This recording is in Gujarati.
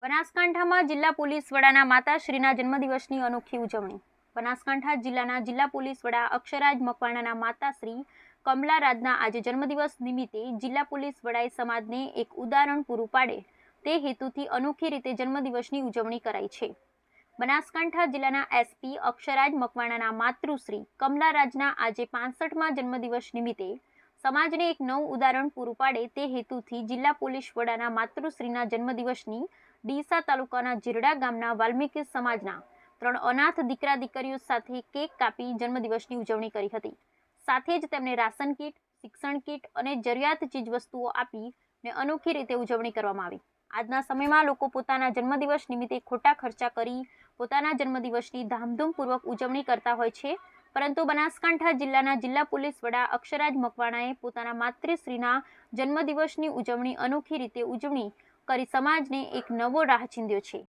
બનાસકાંઠામાં જિલ્લા પોલીસ વડાના માતાશ્રીના જન્મદિવસની અનોખી ઉજવણી. બનાસકાંઠા જિલ્લાના જિલ્લા પોલીસ વડા અક્ષરાજ મકવાણાના માતાશ્રી કમલા રાજના આજે જન્મદિવસ નિમિત્તે જિલ્લા પોલીસ વડાએ સમાજને એક ઉદાહરણ પૂરું પાડે તે હેતુથી અનોખી રીતે જન્મદિવસની ઉજવણી કરાઈ છે. બનાસકાંઠા જિલ્લાના એસપી અક્ષરાજ મકવાણાના માતૃશ્રી કમલા રાજના આજે 65મા જન્મદિવસ નિમિત્તે સમાજને એક નવું ઉદાહરણ પૂરું પાડે તે હેતુથી જિલ્લા પોલીસ વડાના માતૃશ્રીના જન્મદિવસની ડીસા તાલુકાના જીરડા ગામના વાલ્મીકી સમાજના 3 અનાથ દીકરા દીકરીઓ સાથે કેક કાપી જન્મદિવસની ઉજવણી કરી હતી. સાથે જ તેમને રાશન કીટ, શિક્ષણ કીટ અને જરૂરિયાત ચીજવસ્તુઓ આપીને અનોખી રીતે ઉજવણી કરવામાં આવી. આજના સમયમાં લોકો પોતાના જન્મદિવસ નિમિત્તે ખોટા ખર્ચા કરી પોતાના જન્મદિવસની ધામધૂમપૂર્વક ઉજવણી કરતા હોય છે, પરંતુ બનાસકાંઠા જિલ્લાના જિલ્લા પોલીસ વડા અક્ષરાજ મકવાણાએ પોતાના માતૃશ્રીના જન્મદિવસની ઉજવણી અનોખી રીતે ઉજવણી કરી સમાજને એક નવો રાહ ચીંધ્યો છે.